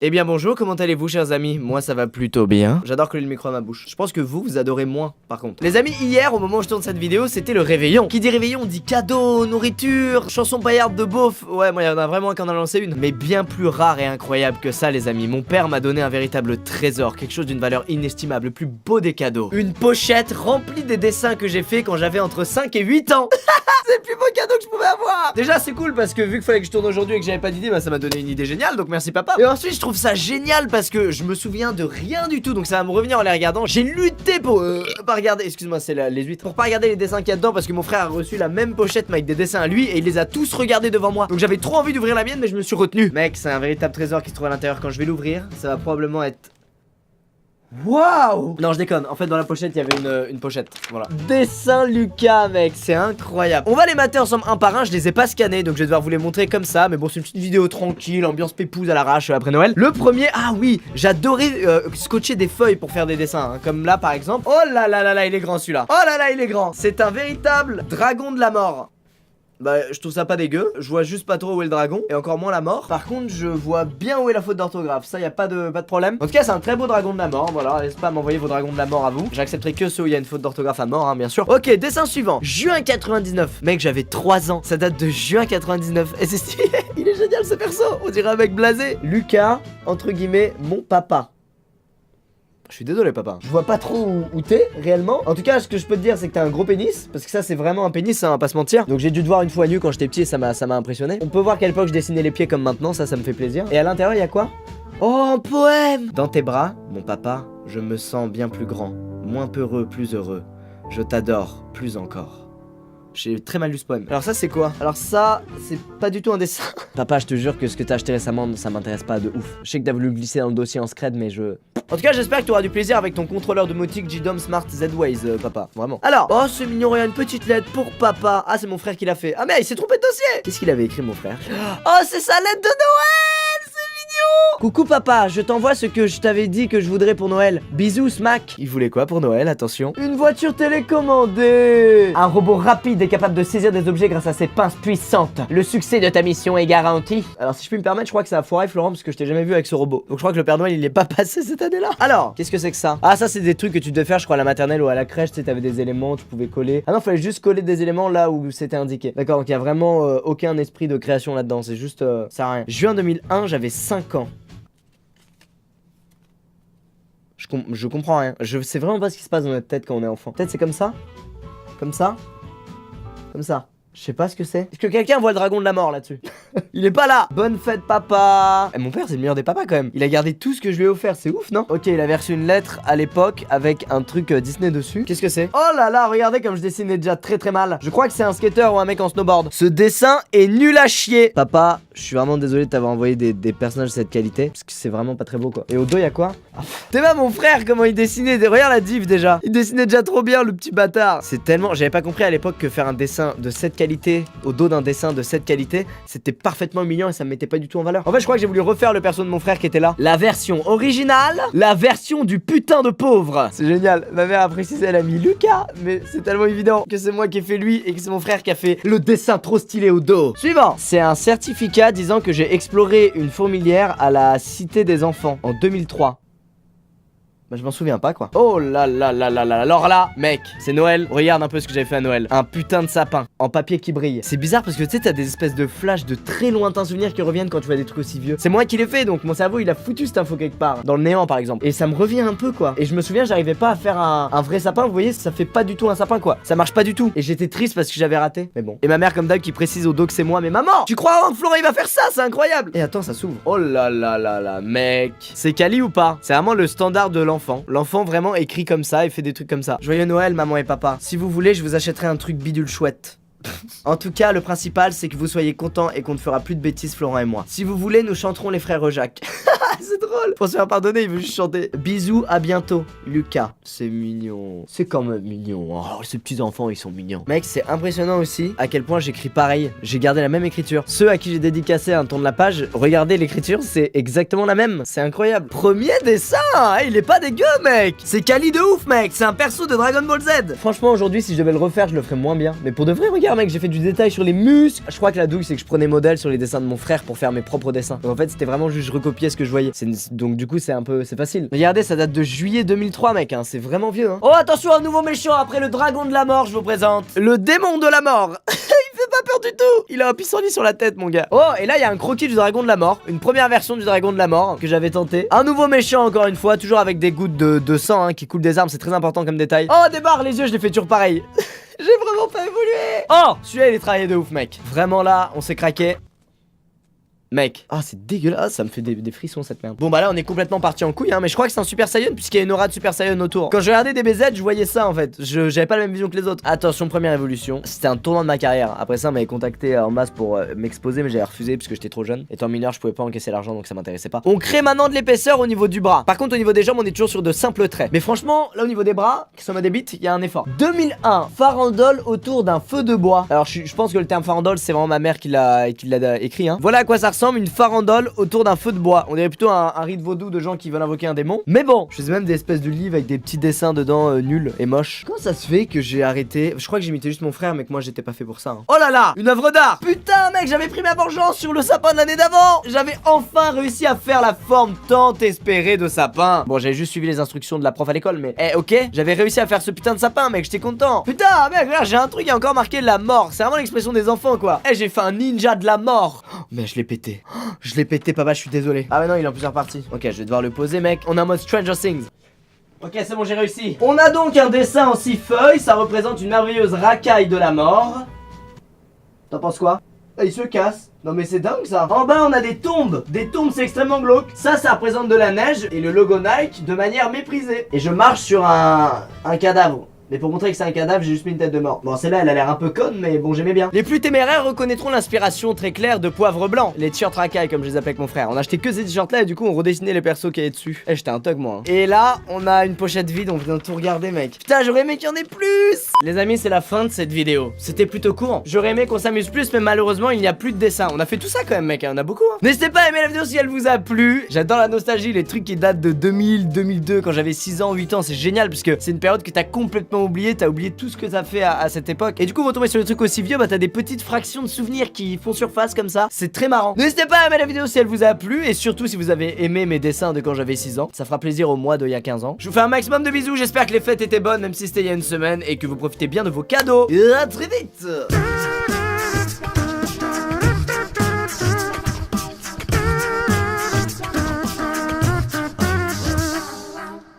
Eh bien bonjour, comment allez-vous chers amis? Moi ça va plutôt bien. J'adore coller le micro à ma bouche. Je pense que vous adorez moins par contre. Les amis, hier au moment où je tourne cette vidéo, c'était le réveillon. Qui dit réveillon dit cadeau, nourriture, chanson paillarde de beauf. Ouais, moi il y en a vraiment qu'en a lancé une. Mais bien plus rare et incroyable que ça les amis. Mon père m'a donné un véritable trésor, quelque chose d'une valeur inestimable, le plus beau des cadeaux. Une pochette remplie des dessins que j'ai fait quand j'avais entre 5 et 8 ans. C'est le plus beau cadeau que je pouvais avoir. Déjà c'est cool parce que vu qu'il fallait que je tourne aujourd'hui et que j'avais pas d'idée, bah ça m'a donné une idée géniale, donc merci papa. Et ensuite je trouve ça génial parce que je me souviens de rien du tout, donc ça va me revenir en les regardant. J'ai lutté pour pas regarder, excuse-moi c'est les huîtres, pour pas regarder les dessins qu'il y a dedans parce que mon frère a reçu la même pochette mais avec des dessins à lui et il les a tous regardés devant moi. Donc j'avais trop envie d'ouvrir la mienne mais je me suis retenu. Mec, c'est un véritable trésor qui se trouve à l'intérieur. Quand je vais l'ouvrir, ça va probablement être... Waouh! Non je déconne, en fait dans la pochette il y avait une pochette, voilà. Dessin Lucas mec, c'est incroyable. On va les mater ensemble un par un, je les ai pas scannés donc je vais devoir vous les montrer comme ça. Mais bon c'est une petite vidéo tranquille, ambiance pépouze à l'arrache après Noël. Le premier, ah oui, j'adorais scotcher des feuilles pour faire des dessins hein, comme là par exemple. Oh là là là là il est grand celui-là. Oh là là il est grand. C'est un véritable dragon de la mort. Bah je trouve ça pas dégueu, je vois juste pas trop où est le dragon et encore moins la mort. Par contre je vois bien où est la faute d'orthographe, ça y a pas de problème. En tout cas c'est un très beau dragon de la mort, voilà, n'hésitez pas à m'envoyer vos dragons de la mort à vous. J'accepterai que ceux où il y a une faute d'orthographe à mort hein, bien sûr. Ok, dessin suivant, juin 99. Mec j'avais 3 ans, ça date de juin 99. Et c'est stylé, il est génial ce perso, on dirait un mec blasé. Lucas, entre guillemets, mon papa. Je suis désolé papa. Je vois pas trop où t'es réellement. En tout cas ce que je peux te dire c'est que t'as un gros pénis. Parce que ça c'est vraiment un pénis, hein, on va pas se mentir. Donc j'ai dû te voir une fois nu quand j'étais petit et ça m'a impressionné. On peut voir qu'à l'époque je dessinais les pieds comme maintenant, ça me fait plaisir. Et à l'intérieur il y a quoi? Oh un poème. Dans tes bras, mon papa, je me sens bien plus grand. Moins peureux, plus heureux. Je t'adore, plus encore. J'ai très mal lu ce poème. Alors ça c'est quoi? Alors ça c'est pas du tout un dessin. Papa je te jure que ce que t'as acheté récemment ça m'intéresse pas de ouf. Je sais que t'as voulu le glisser dans le dossier en scred mais je... En tout cas j'espère que tu auras du plaisir avec ton contrôleur domotique JDOM Smart Z-Ways papa, vraiment. Alors, oh c'est mignon, il y a une petite lettre pour papa. Ah c'est mon frère qui l'a fait. Ah mais il s'est trompé de dossier. Qu'est-ce qu'il avait écrit mon frère? Oh c'est sa lettre de Noël. C'est mignon. Coucou papa, je t'envoie ce que je t'avais dit que je voudrais pour Noël. Bisous Smack. Il voulait quoi pour Noël, attention? Une voiture télécommandée. Un robot rapide et capable de saisir des objets grâce à ses pinces puissantes. Le succès de ta mission est garanti. Alors si je puis me permettre, je crois que ça a foiré Florent parce que je t'ai jamais vu avec ce robot. Donc je crois que le Père Noël il est pas passé cette année là. Alors, qu'est-ce que c'est que ça? Ah ça c'est des trucs que tu devais faire je crois à la maternelle ou à la crèche, tu sais t'avais des éléments, tu pouvais coller. Ah non fallait juste coller des éléments là où c'était indiqué. D'accord, donc il y a vraiment aucun esprit de création là-dedans, c'est juste ça sert à rien. Juin 2001, j'avais 5 ans. Je comprends rien, je sais vraiment pas ce qui se passe dans notre tête quand on est enfant. Peut-être c'est comme ça? Comme ça? Comme ça. Je sais pas ce que c'est. Est-ce que quelqu'un voit le dragon de la mort là-dessus? Il est pas là. Bonne fête papa. Et mon père c'est le meilleur des papas quand même. Il a gardé tout ce que je lui ai offert, c'est ouf non? Ok, il avait reçu une lettre à l'époque avec un truc Disney dessus. Qu'est-ce que c'est? Oh là là, regardez comme je dessinais déjà très mal. Je crois que c'est un skater ou un mec en snowboard. Ce dessin est nul à chier. Papa, je suis vraiment désolé de t'avoir envoyé des personnages de cette qualité. Parce que c'est vraiment pas très beau quoi. Et au dos y'a quoi? T'es pas mon frère comment il dessinait. Regarde la div déjà. Il dessinait déjà trop bien le petit bâtard. C'est tellement... J'avais pas compris à l'époque que faire un dessin de cette qualité au dos d'un dessin de cette qualité c'était parfaitement humiliant et ça me mettait pas du tout en valeur. En fait je crois que j'ai voulu refaire le perso de mon frère qui était là. La version originale, la version du putain de pauvre. C'est génial, ma mère a précisé, elle a mis Lucas, mais c'est tellement évident que c'est moi qui ai fait lui et que c'est mon frère qui a fait le dessin trop stylé au dos. Suivant, c'est un certificat disant que j'ai exploré une fourmilière à la Cité des Enfants en 2003. Bah je m'en souviens pas quoi. Oh là là là là là. Alors là, mec, c'est Noël. Regarde un peu ce que j'avais fait à Noël. Un putain de sapin en papier qui brille. C'est bizarre parce que tu sais t'as des espèces de flashs de très lointains souvenirs qui reviennent quand tu vois des trucs aussi vieux. C'est moi qui l'ai fait donc mon cerveau il a foutu cette info quelque part. Dans le néant par exemple. Et ça me revient un peu quoi. Et je me souviens j'arrivais pas à faire un vrai sapin. Vous voyez ça fait pas du tout un sapin quoi. Ça marche pas du tout. Et j'étais triste parce que j'avais raté. Mais bon. Et ma mère comme d'hab qui précise au dos que c'est moi. Mais maman, tu crois que Florent il va faire ça? C'est incroyable. Et attends ça s'ouvre. Oh là là là là mec. C'est quali ou pas? C'est vraiment le standard de l'enfant. L'enfant vraiment écrit comme ça et fait des trucs comme ça. Joyeux Noël maman et papa. Si vous voulez je vous achèterai un truc bidule chouette. En tout cas le principal c'est que vous soyez contents et qu'on ne fera plus de bêtises Florent et moi. Si vous voulez nous chanterons les frères Jacques. C'est drôle. Pour se faire pardonner il veut juste chanter. Bisous, à bientôt Lucas. C'est mignon. C'est quand même mignon. Oh ces petits enfants ils sont mignons. Mec c'est impressionnant aussi à quel point j'écris pareil. J'ai gardé la même écriture. Ceux à qui j'ai dédicacé un ton de la page, regardez l'écriture c'est exactement la même. C'est incroyable. Premier dessin. Il est pas dégueu mec. C'est quali de ouf mec. C'est un perso de Dragon Ball Z. Franchement aujourd'hui si je devais le refaire je le ferais moins bien. Mais pour de vrai regarde. faire mec, j'ai fait du détail sur les muscles. Je crois que la douille c'est que je prenais modèle sur les dessins de mon frère pour faire mes propres dessins. Donc en fait c'était vraiment juste je recopiais ce que je voyais. Donc du coup c'est facile. Regardez, ça date de juillet 2003 mec, hein. C'est vraiment vieux hein. Oh attention, un nouveau méchant après le dragon de la mort, je vous présente le démon de la mort. Il fait pas peur du tout. Il a un pissenlit sur la tête mon gars. Oh et là il y a un croquis du dragon de la mort. Une première version du dragon de la mort que j'avais tenté. Un nouveau méchant encore une fois, toujours avec des gouttes de sang hein, qui coulent des armes, c'est très important comme détail. Oh des barres, les yeux je les fais toujours pareil. J'ai vraiment pas évolué. Oh celui-là il est travaillé de ouf mec. Vraiment là on s'est craqué. Mec, ah c'est dégueulasse, ça me fait des frissons cette merde. Bon bah là on est complètement parti en couille hein, mais je crois que c'est un Super Saiyan puisqu'il y a une aura de Super Saiyan autour. Quand je regardais DBZ je voyais ça en fait, j'avais pas la même vision que les autres. Attention, première évolution, c'était un tournant de ma carrière. Après ça on m'avait contacté en masse pour m'exposer mais j'avais refusé parce que j'étais trop jeune. Étant mineur je pouvais pas encaisser l'argent donc ça m'intéressait pas. On crée maintenant de l'épaisseur au niveau du bras. Par contre au niveau des jambes on est toujours sur de simples traits. Mais franchement là au niveau des bras, qui sont ma débite, il y a un effort. 2001, farandole autour d'un feu de bois. Alors je pense que le terme farandole c'est vraiment ma mère qui l'a écrit hein. Voilà à quoi ça ressemble une farandole autour d'un feu de bois. On dirait plutôt un rite vaudou de gens qui veulent invoquer un démon. Mais bon, je faisais même des espèces de livres avec des petits dessins dedans nuls et moches. Comment ça se fait que j'ai arrêté? Je crois que j'imitais juste mon frère mais que moi j'étais pas fait pour ça hein. Oh là là, une œuvre d'art. Putain mec, j'avais pris ma vengeance sur le sapin de l'année d'avant. J'avais enfin réussi à faire la forme tant espérée de sapin. Bon j'avais juste suivi les instructions de la prof à l'école mais ok, j'avais réussi à faire ce putain de sapin mec, j'étais content. Putain mec, regarde, j'ai un truc, il y a encore marqué la mort. C'est vraiment l'expression des enfants quoi. J'ai fait un ninja de la mort. Oh, mais je l'ai pété. Je l'ai pété papa, je suis désolé. Ah bah non il est en plusieurs parties. Ok je vais devoir le poser mec. On est en mode Stranger Things. Ok c'est bon j'ai réussi. On a donc un dessin en 6 feuilles. Ça représente une merveilleuse racaille de la mort. T'en penses quoi? Il se casse. Non mais c'est dingue ça. En bas on a des tombes. Des tombes c'est extrêmement glauque. Ça représente de la neige et le logo Nike de manière méprisée. Et je marche sur un cadavre. Mais pour montrer que c'est un cadavre, j'ai juste mis une tête de mort. Bon, celle-là, elle a l'air un peu conne, mais bon, j'aimais bien. Les plus téméraires reconnaîtront l'inspiration très claire de Poivre Blanc. Les t-shirts racailles, comme je les appelle avec mon frère. On a acheté que ces t-shirts-là et du coup, on redessinait les persos qu'il y avait dessus. J'étais un thug, moi. Hein. Et là, on a une pochette vide, on vient de tout regarder, mec. Putain, j'aurais aimé qu'il y en ait plus. Les amis, c'est la fin de cette vidéo. C'était plutôt court. J'aurais aimé qu'on s'amuse plus, mais malheureusement, il n'y a plus de dessin. On a fait tout ça quand même, mec. On a beaucoup. Hein. N'hésitez pas à aimer la vidéo si elle vous a plu. J'adore la nostalgie, les trucs qui datent de 2000, 2002, quand j'avais 6 ans, 8 ans. C'est génial parce que c'est une période que t'as complètement oublié. T'as oublié tout ce que t'as fait à cette époque. Et du coup, retomber sur des trucs aussi vieux, bah t'as des petites fractions de souvenirs qui font surface comme ça. C'est très marrant. N'hésitez pas à aimer la vidéo si elle vous a plu. Et surtout, si vous avez aimé mes dessins de quand j'avais 6 ans. Ça fera plaisir au mois d'il y a 15 ans. Je vous fais un maximum de bisous. J'espère que les fêtes étaient bonnes, même si c'était il y a une semaine. Et que vous profitez bien de vos cadeaux. Et à très vite.